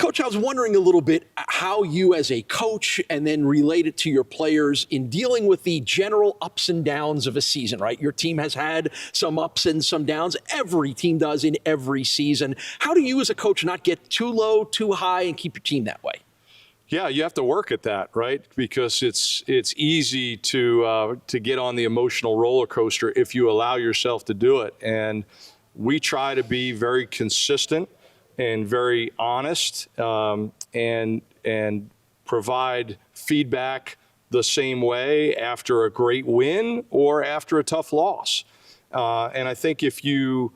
Coach, I was wondering a little bit how you as a coach and then relate it to your players in dealing with the general ups and downs of a season, right? Your team has had some ups and some downs. Every team does in every season. How do you as a coach not get too low, too high, and keep your team that way? Yeah, you have to work at that, right? Because it's easy to get on the emotional roller coaster if you allow yourself to do it. And we try to be very consistent and very honest, and provide feedback the same way after a great win or after a tough loss. And I think if you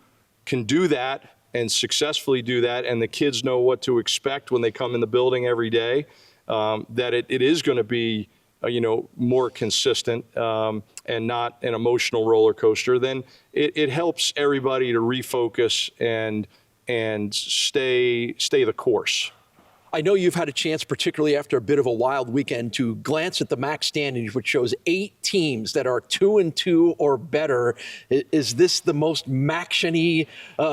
can do that and successfully do that, and the kids know what to expect when they come in the building every day, that it is going to be more consistent and not an emotional roller coaster, then it helps everybody to refocus and stay the course. I know you've had a chance, particularly after a bit of a wild weekend, to glance at the MAC standings, which shows 8 teams that are 2-2 or better. Is this the most MAC-tiony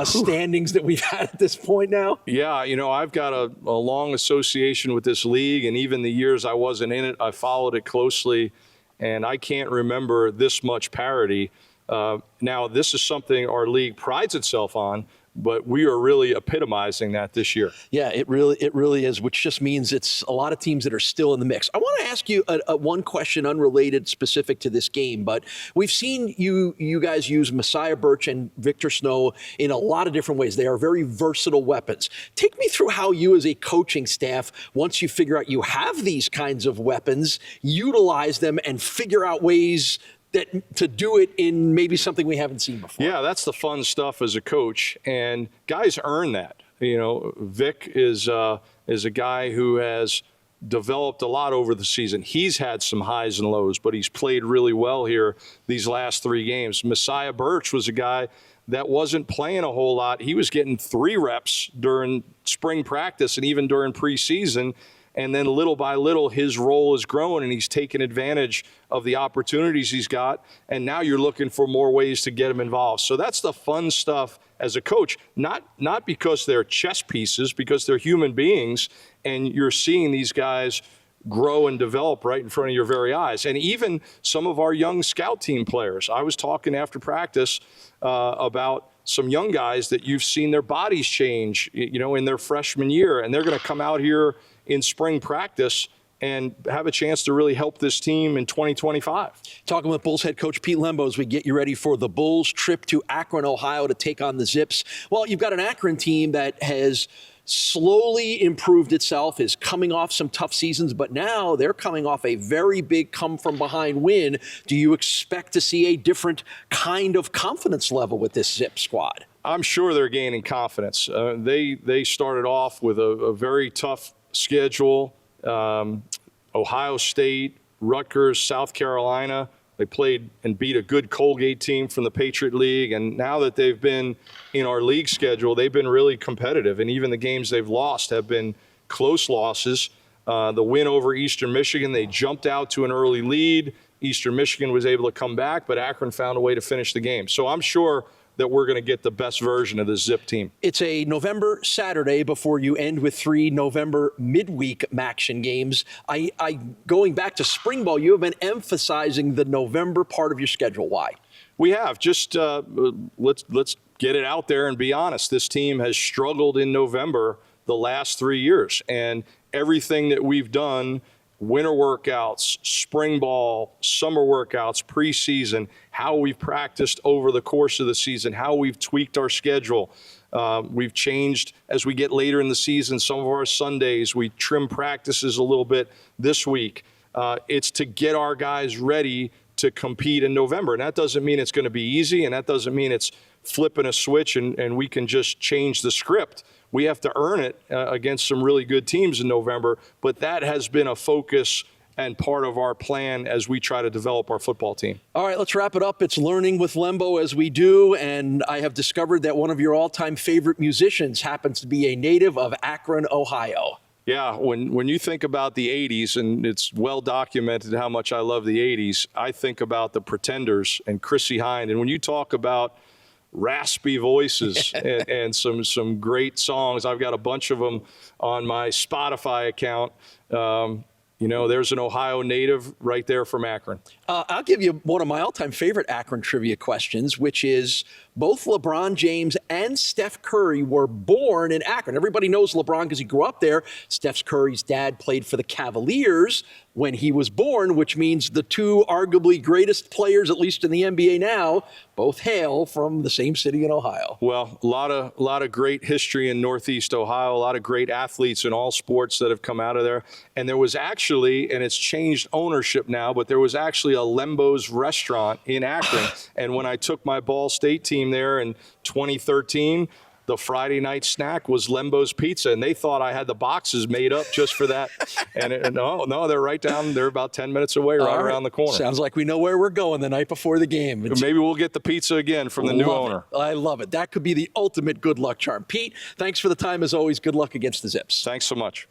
standings that we've had at this point now? Yeah, I've got a long association with this league, and even the years I wasn't in it, I followed it closely, and I can't remember this much parity. Now, this is something our league prides itself on, but we are really epitomizing that this year. Yeah, it really is, which just means it's a lot of teams that are still in the mix. I want to ask you one question unrelated, specific to this game, but we've seen you guys use Messiah Birch and Victor Snow in a lot of different ways. They are very versatile weapons. Take me through how you as a coaching staff, once you figure out you have these kinds of weapons, utilize them and figure out ways to do it in maybe something we haven't seen before. Yeah, that's the fun stuff as a coach, and guys earn that. Vic is a guy who has developed a lot over the season. He's had some highs and lows, but he's played really well here these last 3 games. Messiah Birch was a guy that wasn't playing a whole lot. He was getting 3 reps during spring practice and even during preseason. And then little by little, his role is growing, and he's taking advantage of the opportunities he's got. And now you're looking for more ways to get him involved. So that's the fun stuff as a coach, not because they're chess pieces, because they're human beings, and you're seeing these guys grow and develop right in front of your very eyes. And even some of our young scout team players. I was talking after practice about some young guys that you've seen their bodies change, in their freshman year, and they're going to come out here in spring practice and have a chance to really help this team in 2025. Talking with Bulls head coach Pete Lembo as we get you ready for the Bulls' trip to Akron, Ohio to take on the Zips. Well, you've got an Akron team that has slowly improved itself, is coming off some tough seasons, but now they're coming off a very big come-from-behind win. Do you expect to see a different kind of confidence level with this Zip squad? I'm sure they're gaining confidence. They started off with a very tough schedule. Ohio State, Rutgers, South Carolina. They played and beat a good Colgate team from the Patriot League. And now that they've been in our league schedule, they've been really competitive. And even the games they've lost have been close losses. The win over Eastern Michigan, they jumped out to an early lead. Eastern Michigan was able to come back, but Akron found a way to finish the game. So I'm sure that we're going to get the best version of the Zip team. It's a November Saturday before you end with 3 November midweek MACtion games. Going back to spring ball, you have been emphasizing the November part of your schedule. Why? We have. Just let's get it out there and be honest. This team has struggled in November the last 3 years, and everything that we've done, winter workouts, spring ball, summer workouts, preseason, how we've practiced over the course of the season, how we've tweaked our schedule. We've changed as we get later in the season. Some of our Sundays, we trim practices a little bit this week. It's to get our guys ready to compete in November. And that doesn't mean it's going to be easy, and that doesn't mean it's flipping a switch and we can just change the script. We have to earn it against some really good teams in November, but that has been a focus and part of our plan as we try to develop our football team. All right, let's wrap it up. It's Learning with Lembo as we do, and I have discovered that one of your all-time favorite musicians happens to be a native of Akron, Ohio. Yeah, when you think about the 80s, and it's well documented how much I love the 80s, I think about the Pretenders and Chrissie Hynde. And when you talk about raspy voices and some great songs. I've got a bunch of them on my Spotify account. There's an Ohio native right there from Akron. I'll give you one of my all-time favorite Akron trivia questions, which is both LeBron James and Steph Curry were born in Akron. Everybody knows LeBron because he grew up there. Steph Curry's dad played for the Cavaliers when he was born, which means the two arguably greatest players, at least in the NBA now, both hail from the same city in Ohio. Well, a lot of great history in Northeast Ohio, a lot of great athletes in all sports that have come out of there. And there was actually, and it's changed ownership now, but there was actually a Lembo's restaurant in Akron. And when I took my Ball State team there in 2013, the Friday night snack was Lembo's Pizza, and they thought I had the boxes made up just for that. And no, they're right down. They're about 10 minutes away, right around the corner. Sounds like we know where we're going the night before the game. Maybe we'll get the pizza again from the new owner. I love it. That could be the ultimate good luck charm. Pete, thanks for the time as always. Good luck against the Zips. Thanks so much.